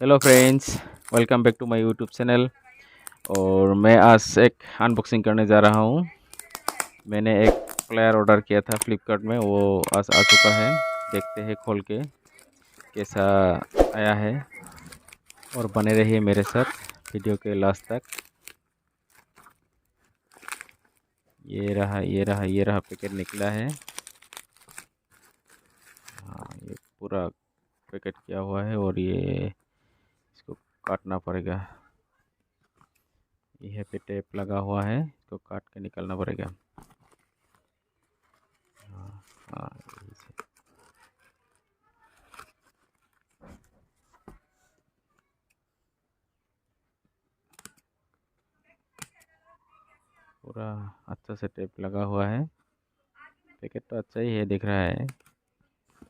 Hello friends, welcome back to my YouTube channel. और मैं आज एक अनबॉक्सिंग करने जा रहा हूँ। मैंने एक प्लेयर ऑर्डर किया था फ्लिपकार्ट में, वो आज आ चुका है। देखते हैं खोल के कैसा आया है। और बने रहिए मेरे साथ वीडियो के लास्ट तक। ये रहा पैकेट निकला है। हाँ, ये पूरा पैकेट किया हुआ है और ये इसको काटना पड़ेगा। यह पे टेप लगा हुआ है, इसको काट के निकालना पड़ेगा। हाँ, हाँ, यही से। पूरा अच्छा से टेप लगा हुआ है। पैकेट तो अच्छा ही है, दिख रहा है,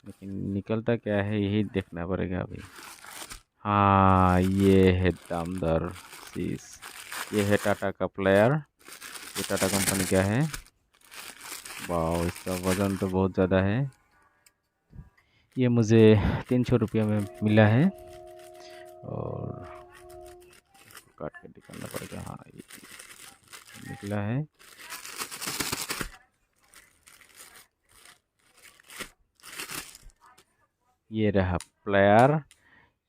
लेकिन निकलता क्या है यही देखना पड़ेगा अभी। हाँ, ये है दामदार चीज़। ये है टाटा का प्लेयर। ये टाटा कंपनी का है। वाह, इसका वज़न तो बहुत ज़्यादा है। ये मुझे 300 रुपये में मिला है। और काट के निकालना पड़ेगा। हाँ, ये निकला है। ये रहा प्लेयर।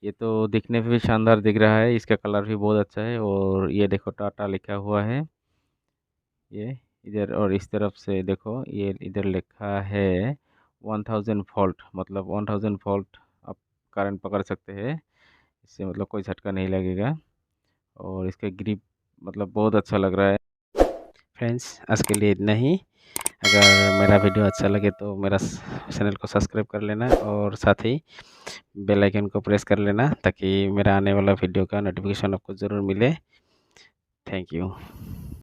ये तो दिखने पे भी शानदार दिख रहा है, इसका कलर भी बहुत अच्छा है। और ये देखो टाटा लिखा हुआ है। ये इधर और इस तरफ से देखो, ये इधर लिखा है 1000 वोल्ट, मतलब 1000 वोल्ट आप करंट पकड़ सकते हैं। इससे मतलब कोई झटका नहीं लगेगा। और इसका ग्रिप मतलब बहुत अच्छा लग रहा है। फ्रेंड्स, आज के लिए इतना ही। अगर मेरा वीडियो अच्छा लगे तो मेरा चैनल को सब्सक्राइब कर लेना और साथ ही बेल आइकन को प्रेस कर लेना, ताकि मेरा आने वाला वीडियो का नोटिफिकेशन आपको ज़रूर मिले। Thank you.